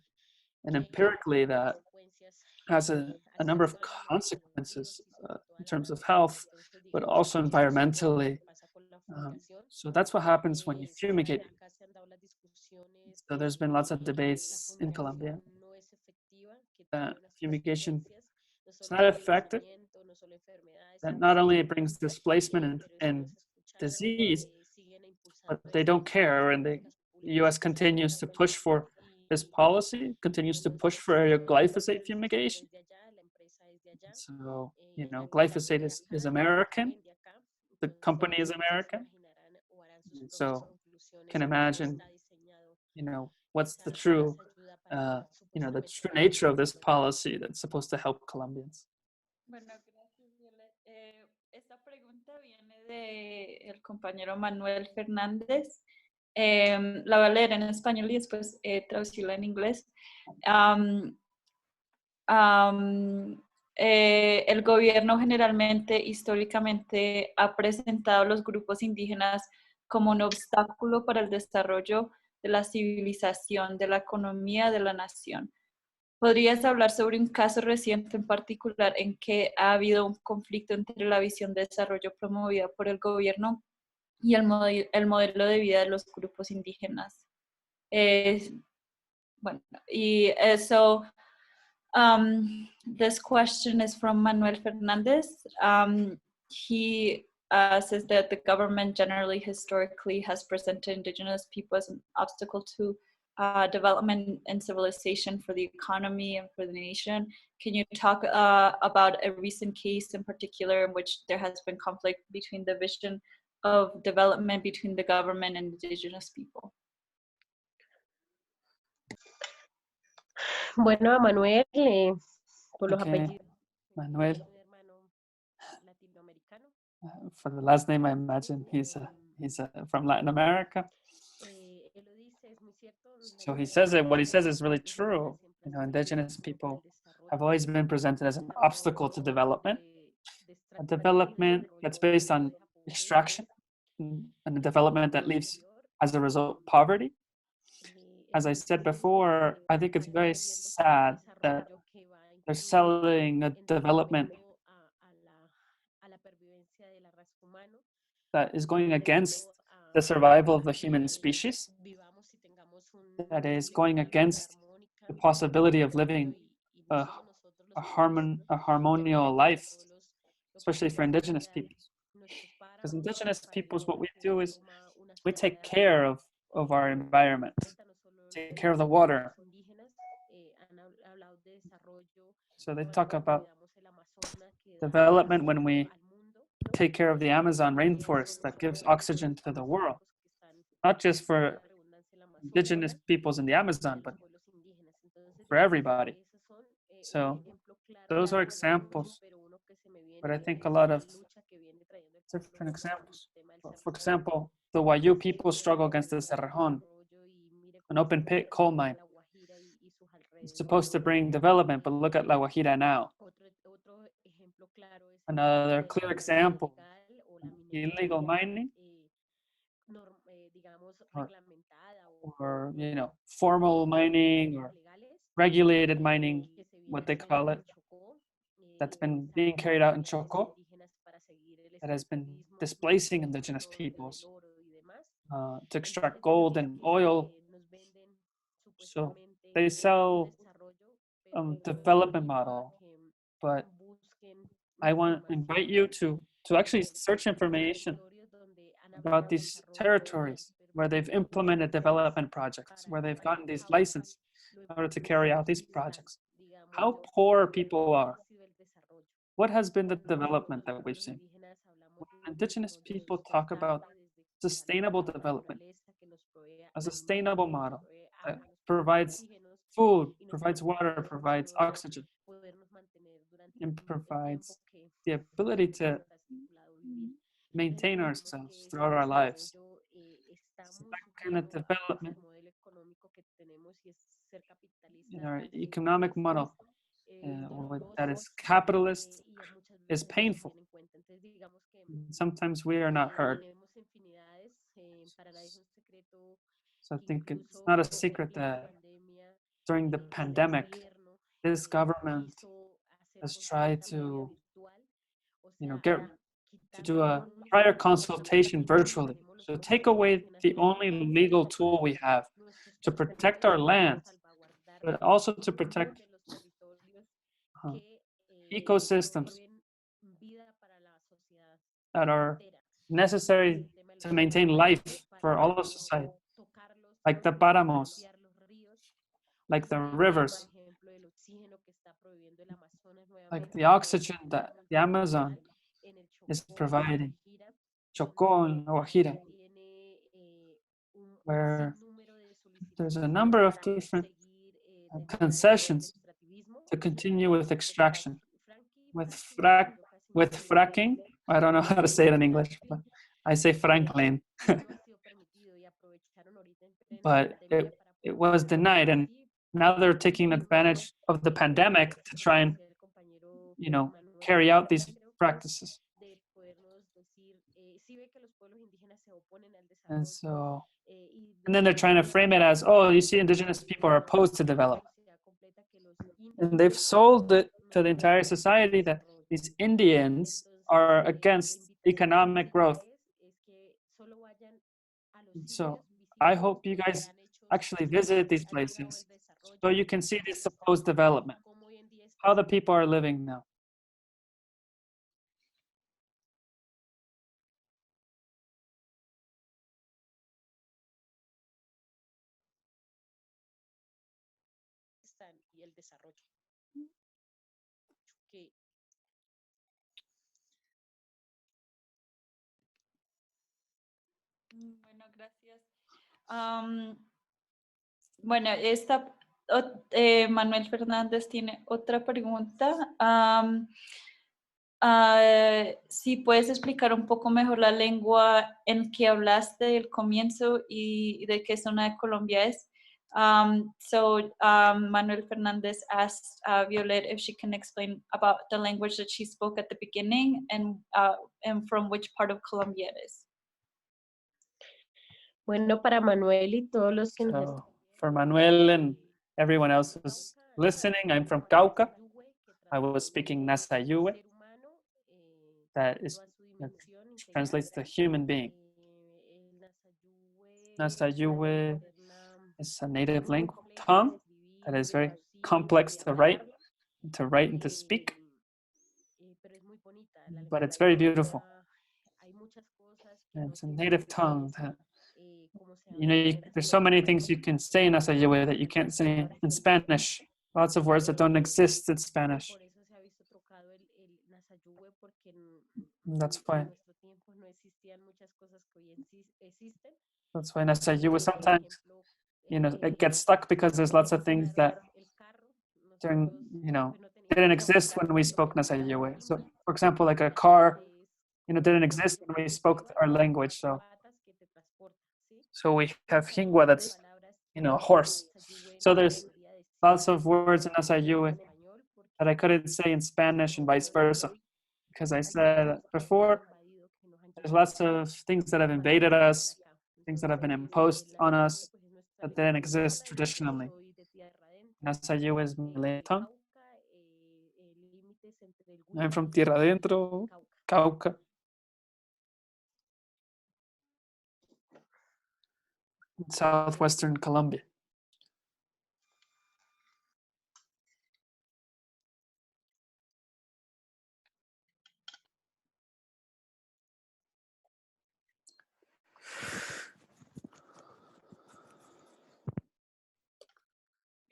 and empirically that has a number of consequences in terms of health, but also environmentally. So that's what happens when you fumigate. So there's been lots of debates in Colombia that fumigation is not effective, that not only it brings displacement and disease, but they don't care, and the U.S. continues to push for this policy, continues to push for a glyphosate fumigation. So, glyphosate is American, the company is American. So you can imagine, what's the true, the true nature of this policy that's supposed to help Colombians. Bueno, gracias, Violet. Esta pregunta viene del compañero Manuel Fernández. La voy a leer en español y después traducirla en inglés. El gobierno generalmente, históricamente, ha presentado a los grupos indígenas como un obstáculo para el desarrollo de la civilización, de la economía de la nación. ¿Podrías hablar sobre un caso reciente en particular en que ha habido un conflicto entre la visión de desarrollo promovida por el gobierno y el modelo de vida de los grupos indígenas? Bueno, y eso... this question is from Manuel Fernandez. He says that the government generally historically has presented indigenous people as an obstacle to development and civilization for the economy and for the nation. Can you talk about a recent case in particular in which there has been conflict between the vision of development between the government and indigenous people? Bueno, a Manuel, por los Okay, apellidos, Manuel. es un hermano latinoamericano. For the last name, I imagine he's from Latin America. Él lo dice, es muy cierto, la So he lucha says it. What he de says is los really indígenas true. siempre ha sido Indigenous contra people el have desarrollo, always been presented as an obstacle to tanto development, de a para un development that's desarrollo based que on deja extraction, pobreza and a en development su that leaves, interior. as a result, poverty. As I Es said increíble before, que I think it's están very vendiendo como un sad that desarrollo que va they're incluso selling a en development detrimento a la pervivencia de la raza humana, that is going against debido the survival of a the human que species, vivamos y tengamos that una is going convivencia against armónica the possibility of entre living y no a, solo nosotros los indígenas, a sino harmonial también life, todos lo que especially son for los indigenous humedales, peoples. nuestros Because páramos, indigenous para peoples, what elaborar we como do se is toma una we soya take de agua. care of our environment, Ahorita no solo take care of the water. los indígenas han hablado de desarrollo So they talk cuando about cuidamos el Amazonas que da development when oxígeno we al mundo, take care of the Amazon son rainforest los that gives recursos oxygen to the world, amazónicos que están, not just valga for la redundancia, en la indigenous Amazonía peoples in the y Amazon, de but los pueblos indígenas. Entonces, for everybody. esos son un So ejemplo claro those are del desarrollo, examples, pero uno que se me but viene I think a es lot la of lucha que viene trayendo el pueblo different con el examples. tema del For Cerrejón. example, the Que Wayu sigue people struggle against the trayendo Cerrejón, desarrollo y mire an cómo open están pit coal destruyendo mine. La Guajira y sus It's alrededores. supposed to bring development, but look at La Guajira now. Otro ejemplo claro es el tema Another de clear la minería example, ilegal o la minería illegal ya, mining, digamos, or, reglamentada or o formal con mining fines or legales regulated mining, que se viene what they haciendo call it, en Chocó, that's been being carried out in comunidades Choco, indígenas para seguir el that has been extractivismo displacing del indigenous petróleo, del peoples oro y demás. to extract Entonces, gold mientras and oil. nos venden So supuestamente they un sell desarrollo, pero yo los development invito a model, que but busquen I want to invite información you to actually de search information territorios donde han about hablado de these desarrollo y han territories where they've permitido implemented development projects, para where they've llevar a gotten these cabo licenses lo in order to carry out these fiscal, projects. digamos, How poor people cómo are. ha sido el desarrollo. What has been the Cuando development los that we've pueblos seen? indígenas When hablamos de un indigenous desarrollo people talk about sustentable, desde que salva sustainable la development, naturaleza, que nos provee a alimentos, sustainable que nos model provee that agua, nos provee provides oxígenos food, y nos provides permite water, a nosotros provides oxygen, podernos mantener durante and el tiempo provides que the ability to está estipulado vivir. Entonces maintain entendemos ourselves que ese throughout our lives. desarrollo está So muy that kind of sujeto a development nuestro modelo económico que tenemos y es ser in capitalistas our tan economic simplistas, model that is dolorosos capitalist y muchas is veces no se painful. tiene en cuenta. Entonces digamos que Sometimes we are not heard. tenemos infinidades, para nadie es un secreto So I que think it's not a incluso en secret plena that pandemia during the el pandemic, gobierno this government quiso hacer has tried consulta previa to, virtual, o sea, get to do quitarnos a un prior instrumento consultation que virtually. tenemos los So pueblos take away indígenas the para only legal proteger tool we have nuestros to protect territorios, our para land, salvaguardar but la also to conservación protect de los territorios uh, que ecosystems proveen vida para la sociedad that are entera. Entonces necessary el tema de to los maintain humedales, life for para all of society, no tocarlos, like the para no paramos, limpiar los ríos. like El the tema, por rivers, ejemplo, del oxígeno que está prohibiendo el Amazonas like the nuevamente, que es oxygen un tema that the Amazon multidimensional en el is Chocó, en La providing, Guajira, Chocó donde and La Guajira, tiene un where sinnúmero de there's a solicitudes number of para different seguir dentro del concessions extractivismo to continue y with extraction. With fracking, yo casi no with sé fracking, I don't know how to say it in English, but fracking, I say Franklin. no ha sido permitido y aprovecharon ahorita en plena But pandemia para it poder was decir denied, and sí, now they're taking incluso advantage of the pandemic to lo try que and decía el compañero carry Manuel out these ahorita creo, practices. de podernos decir, sí ve que los pueblos indígenas se oponen al And desarrollo so, y and then they're trying to frame it as, oh, you see, indigenous people are opposed to development. sociedad completa que los And indios they've sold it to the entire no quieren society that desarrollo. these Indians Entonces, are la against invitación economic sincera growth. es que solo vayan a los And so sitios, I visiten hope you donde guys han hecho actually estudios, visit these han mirado el places so desarrollo, you can see this cómo está supposed ocurriendo, development, cómo hoy en día está how the siendo people are living now. y el desarrollo. Que gracias. Bueno, Manuel Fernández tiene otra pregunta. Si puedes explicar un poco mejor la lengua en que hablaste del comienzo y de qué zona de Colombia es. Manuel Fernandez asked Violet if she can explain about the language that she spoke at the beginning and from which part of Colombia it is. Bueno, para Manuel y todos los que nos So for Manuel and everyone else who's listening, I'm from Cauca. I was speaking Nasayue, that translates to human being. Nasayue is a native tongue that is very complex to write and to speak, but it's very beautiful. And it's a native tongue that, there's so many things you can say in Nasayue that you can't say in Spanish. Lots of words that don't exist in Spanish. That's why. That's why Nasayue sometimes, it gets stuck because there's lots of things that didn't exist when we spoke Nasayue. So, for example, like a car, didn't exist when we spoke our language. So we have hingua, that's, a horse. So there's lots of words in Nasayue that I couldn't say in Spanish and vice versa. Because I said before, there's lots of things that have invaded us, things that have been imposed on us that didn't exist traditionally. Nasayue is Malay tongue. I'm from Tierra Adentro, Cauca. Southwestern Colombia.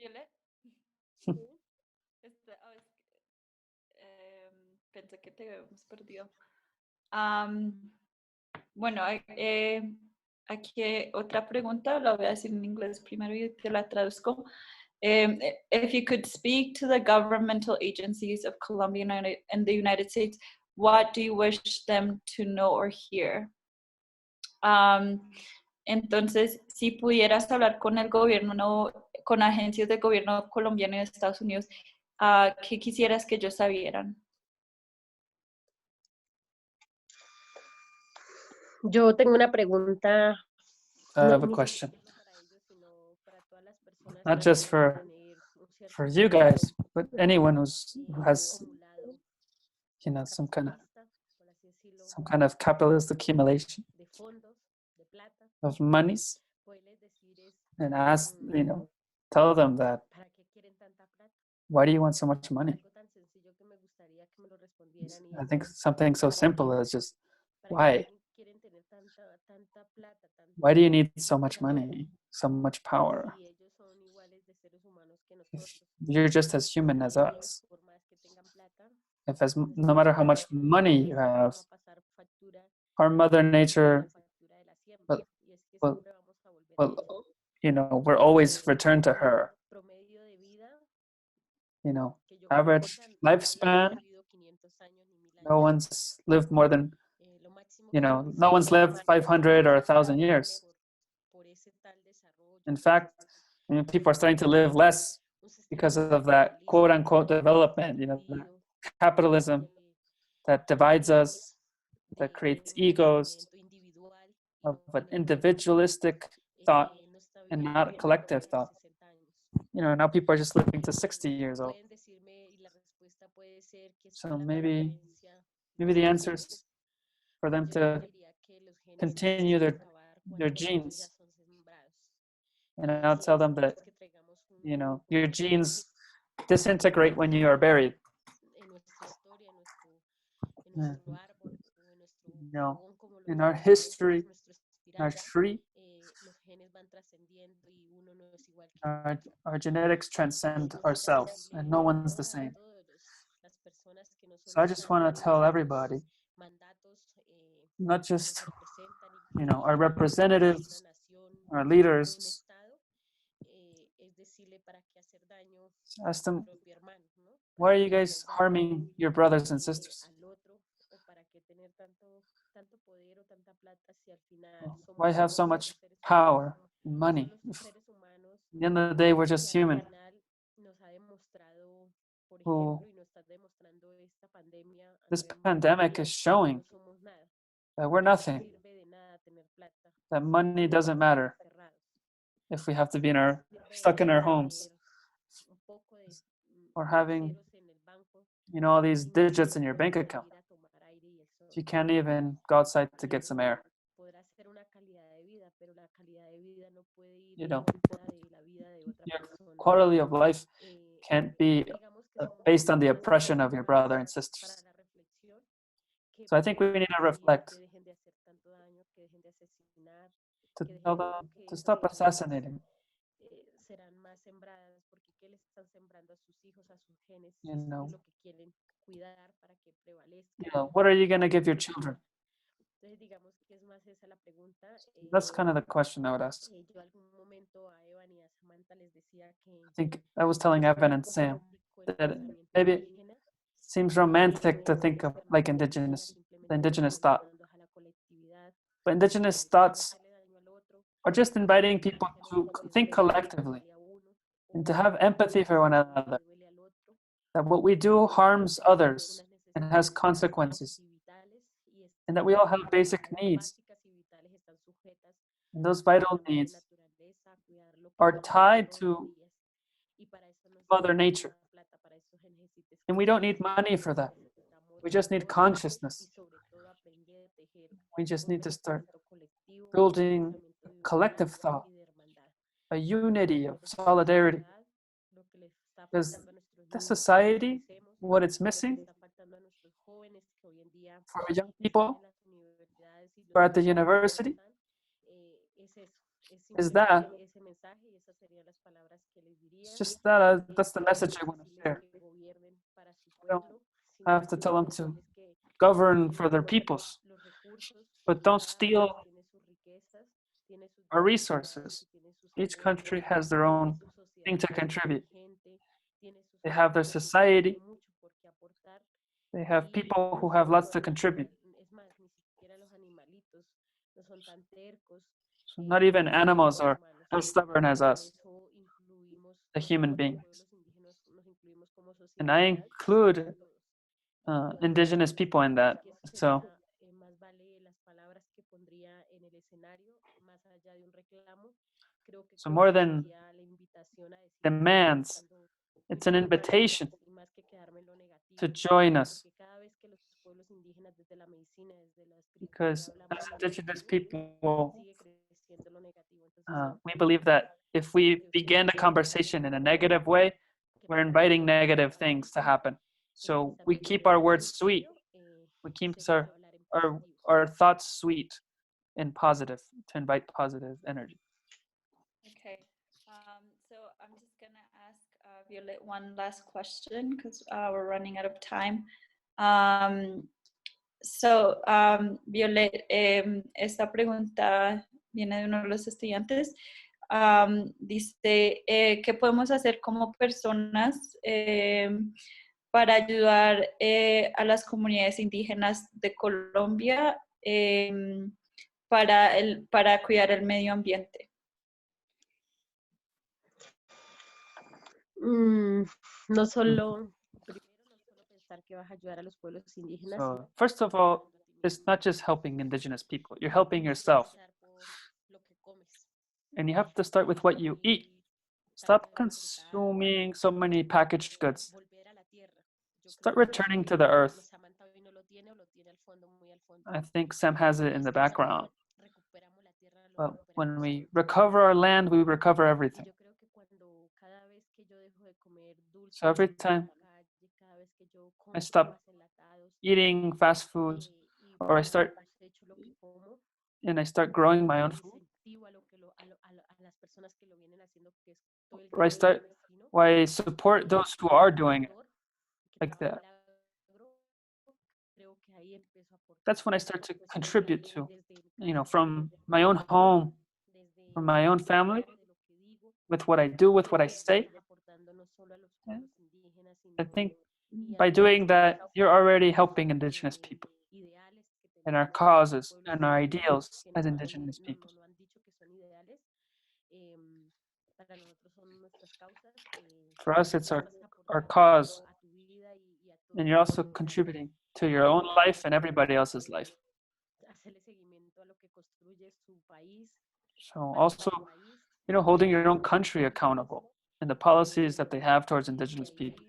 Violet? Pensé que te habíamos perdido. Bueno, aquí otra pregunta, la voy a decir en inglés primero y te la traduzco. If you could speak to the governmental agencies of Colombia and the United States, what do you wish them to know or hear? Entonces, si pudieras hablar con el gobierno, con agencias de gobierno colombiano y de Estados Unidos, ¿qué quisieras que ellos sabieran? Yo tengo una pregunta. I have a question. Not just for you guys, but anyone who has, some kind of capitalist accumulation of monies, and ask, tell them that, why do you want so much money? I think something so simple as just, why? Why do you need so much money, so much power? If you're just as human as us. No matter how much money you have, our Mother Nature, we're always returned to her. Average lifespan, no one's lived more than, no one's lived 500 or 1,000 years. In fact, people are starting to live less because of that quote unquote development, that capitalism that divides us, that creates egos of an individualistic thought and not a collective thought. Now people are just living to 60 years old. So maybe the answer is for them to continue their genes. And I'll tell them that, your genes disintegrate when you are buried. In our history, in our tree, our genetics transcend ourselves, and no one's the same. So I just want to tell everybody, not just our que pertenece a una representatives, nación our o a un leaders, estado, es decirle para qué hacer daño ask a tu them, propio hermano, ¿no? why ¿Para are you qué guys hacer daño harming your brothers and sisters? al otro o para qué tener tanto poder o tanta plata si al final Why somos have so solo much seres humanos, power and money? solo If seres humanos at the end of the day, we're que just a la human final nos ha demostrado, por who ejemplo, y nos está demostrando esta pandemia a this nivel pandemic is mundial, que showing no somos nada, that we're que no nothing, sirve de nada tener plata that si money doesn't estamos matter encerrados, if we have to que be no sirve de stuck in our nada homes tener un poco or de having, ceros en el banco all these si no digits in puedes your bank account. salir a tomar aire y el If sol. you can't even go outside to get some air, Podrá ser una calidad de vida, pero la calidad de vida no puede ir you en know, contra de la vida de otra your persona. quality of life can't be Digamos que son based on the preguntas oppression of your brother and para sisters. la reflexión que So I think we podemos need to decir reflect que dejen de hacer tanto daño, que dejen de asesinar, to que dejen tell de them que to esas stop semillas assassinating. serán más sembradas, porque ¿qué les están sembrando a sus hijos, a sus genes? You Si eso es know, lo que quieren cuidar para que prevalezcan what are you y going to give your permanezcan. children? Entonces, digamos que es más esa la pregunta. That's kind of the question I would ask. Yo algún momento a Evan y a Samantha les decía I think I was telling es Evan muy and Sam romántico el that pensamiento maybe it indígena, seems que romantic to puede think of ser like que indigenous, the simplemente están indigenous thought. invitando a la colectividad But indigenous a no thoughts hacerle daño al otro, are just a no inviting people fijarse en el to que les think duele a uno, collectively duele a uno, and o to have empathy for one fijarse en lo que another. le duele al otro, That what we do harms todos tenemos others unas and has necesidades básicas consequences, y vitales, y and estas that we all have basic necesidades needs. básicas y vitales están sujetas And those a cuidar vital la madre needs naturaleza, a cuidar lo que are nos da tied todos los to días. Y para eso no se Mother necesita Nature. plata, para eso se And we don't need money for that. necesita amor We y just need valor y consciousness. sobre todo aprender a tejer We just un need to start pensamiento colectivo, un building pensamiento de unidad collective thought, y de hermandad. a Porque unity of en solidarity. realidad lo que les está Because faltando a nuestros the niños que hoy society, crecemos, what it's lo que le missing está faltando a nuestros jóvenes que hoy en día for young están en people las universidades y who los are que at the todavía no university están, es eso, es is that simplemente ese mensaje y esas serían las palabras que les it's diría. just that that's the No es message I para want to decirles share. que gobiernen para su I don't pueblo, have sino to es tell them para to decirles que govern for their entiendan peoples, los recursos, but que don't cada país steal tiene sus riquezas, tiene sus our diversidades y resources. tiene sus Each aportes, country has their tiene own su thing sociedad to muy contribute. inteligente, tiene su They have their sociedad que tiene society, mucho por qué aportar they have y people no who have solo lots los to contribute. es más, ni siquiera los animalitos no son tan tercos So not even como los animals seres are humanos. as stubborn as Por us, eso incluimos, the human nosotros los beings. pueblos indígenas nos incluimos como And I sociedad en include todos. Entonces, indigenous people in digamos that. que eso So sería más vale las palabras que pondría en el escenario, más allá de un reclamo. Creo que so more than sería la invitación a decir que estamos demands, buscando it's an invitation y más que quedarme en lo to negativo, join us, porque cada vez que los pueblos indígenas desde la medicina, desde la espiritualidad because hablamos as de lo indigenous negativo, people, sigue creciendo lo negativo. Entonces, we believe that if lo we que begin ustedes the conversation in a negative way, que we're para inviting eso negative está things to happen. el So we pensamiento keep our words sweet. sencillo, We keep sería hablar en our, positivo. our thoughts sweet and positive to invite positive energy. Okay. So I'm just gonna ask Violet one last question because we're running out of time. Violet, esta pregunta viene de uno de los estudiantes. Dice, ¿qué podemos hacer como personas para ayudar a las comunidades indígenas de Colombia para cuidar el medio ambiente? No solo, primero, no solo pensar que vas a ayudar a los pueblos indígenas, So first of all, it's not just helping indigenous people, you're helping yourself. empezar por lo que comes. And you have to start with what you eat. Trata Stop de disfrutar, consuming so many packaged goods. volver a la tierra. Yo Start creo returning to the earth. Samantha hoy no lo tiene o lo tiene al fondo, muy al fondo. I think Sam has it in the background. Recuperamos la tierra, lo But when recuperamos we todo. recover our land, we recover Y everything. yo creo que cuando cada vez que yo dejo de comer dulces So every en time la calle, cada vez que yo I compro stop más enlatados eating fast foods, y or I start cosecho lo que como, and I start growing my own food, incentivo a lo que a las personas que lo vienen haciendo, que es todo el or I gremio start, campesino, or I support those who are doing it que like trabaja en that. el agro, creo que that's when I start to contribute to, from my own home, from my own family, with what I do, with what I say. I think by doing that, you're already helping Indigenous people and our causes and our ideals as Indigenous people. For us, it's our cause, and you're also contributing to your own life and everybody else's life. So also, holding your own country accountable and the policies that they have towards Indigenous people.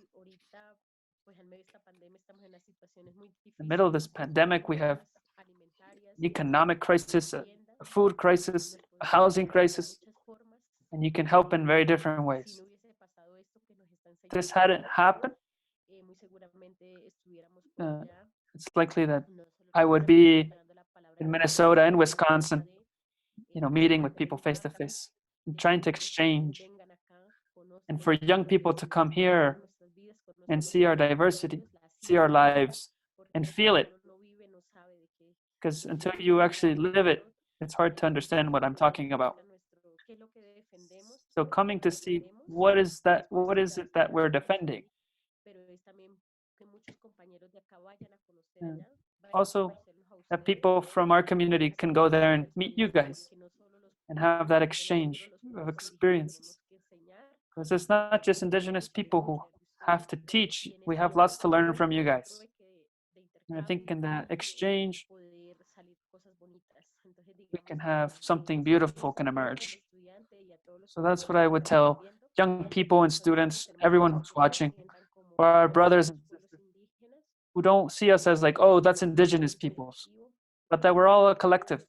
In the middle of this pandemic, we have economic crisis, a food crisis, a housing crisis, and you can help in very different ways. If this hadn't happened, it's likely that I would be in Minnesota and Wisconsin, meeting with people face to face and trying to exchange. And for young people to come here and see our diversity, see our lives, and feel it. Because until you actually live it, it's hard to understand what I'm talking about. So coming to see what is it that we're defending? And also, that people from our community can go there and meet you guys and have that exchange of experiences. Because it's not just Indigenous people who have to teach. We have lots to learn from you guys. And I think in that exchange, we can have something beautiful can emerge. So that's what I would tell young people and students, everyone who's watching, or our brothers and sisters who don't see us as like, oh, that's Indigenous peoples, but that we're all a collective.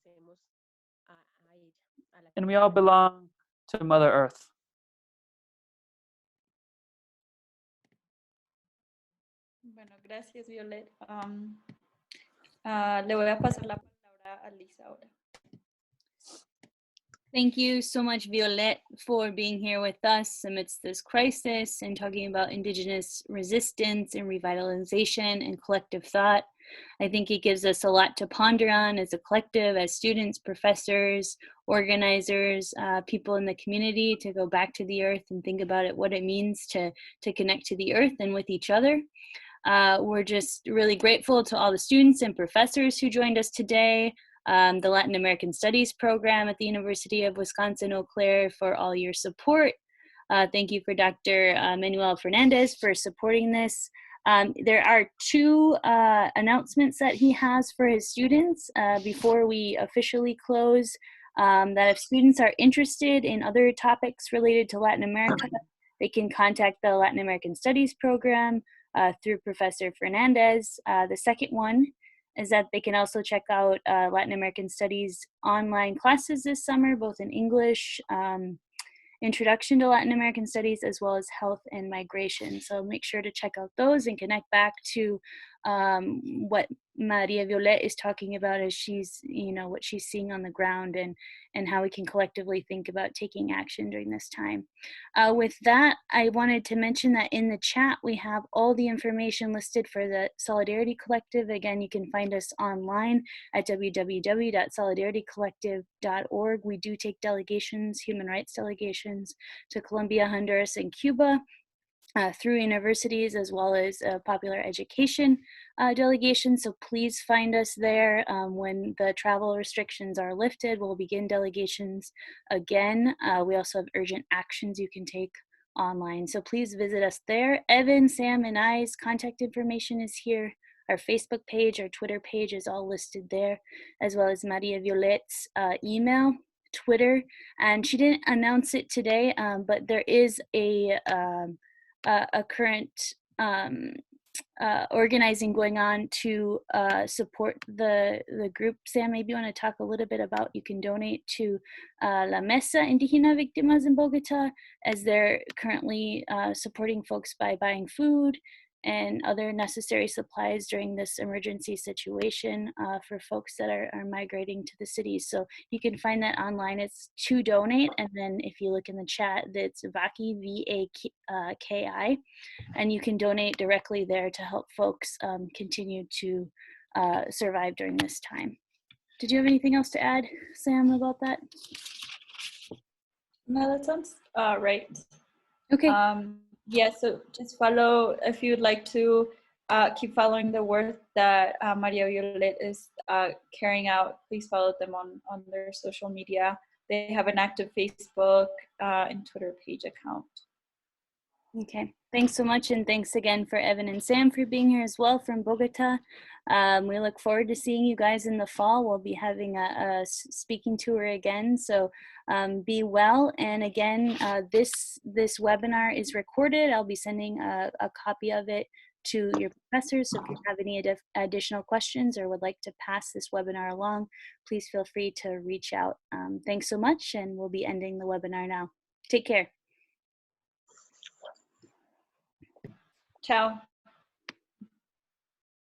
And we all belong to Mother Earth. Bueno, gracias, Violet. Le voy a pasar la palabra a Lisa ahora. Thank you so much, Violette, for being here with us amidst this crisis and talking about Indigenous resistance and revitalization and collective thought. I think it gives us a lot to ponder on as a collective, as students, professors, organizers, people in the community, to go back to the earth and think about it, what it means to connect to the earth and with each other. We're just really grateful to all the students and professors who joined us today. The Latin American Studies program at the University of Wisconsin-Eau Claire for all your support. Thank you for Dr. Manuel Fernandez for supporting this. There are two announcements that he has for his students before we officially close, that if students are interested in other topics related to Latin America, they can contact the Latin American Studies program through Professor Fernandez. The second one is that they can also check out Latin American Studies online classes this summer, both in English, Introduction to Latin American Studies, as well as Health and Migration. So make sure to check out those and connect back to what Maria Violet is talking about as she's, what she's seeing on the ground, and how we can collectively think about taking action during this time. With that, I wanted to mention that in the chat, we have all the information listed for the Solidarity Collective. Again, you can find us online at www.solidaritycollective.org. We do take delegations, human rights delegations, to Colombia, Honduras, and Cuba. Through universities, as well as popular education delegation. So please find us there. When the travel restrictions are lifted, we'll begin delegations again. We also have urgent actions you can take online. So please visit us there. Evan, Sam, and I's contact information is here. Our Facebook page, our Twitter page is all listed there, as well as Maria Violet's email, Twitter. And she didn't announce it today, but there is a current organizing going on to support the group. Sam, maybe you want to talk a little bit about, you can donate to La Mesa Indígena Víctimas in Bogota, as they're currently supporting folks by buying food and other necessary supplies during this emergency situation for folks that are migrating to the cities. So you can find that online. It's to donate, and then if you look in the chat, that's Vaki, V-A-K-I, and you can donate directly there to help folks continue to survive during this time. Did you have anything else to add, Sam, about that? No, that sounds right. Okay. Yeah, so just follow, if you'd like to keep following the work that Maria Violet is carrying out, please follow them on their social media. They have an active Facebook and Twitter page account. Okay, thanks so much, and thanks again for Evan and Sam for being here as well from Bogota. We look forward to seeing you guys in the fall. We'll be having a speaking tour again, so be well. And again, this webinar is recorded. I'll be sending a copy of it to your professors. So if you have any additional questions or would like to pass this webinar along, please feel free to reach out. Thanks so much, and we'll be ending the webinar now. Take care. Ciao.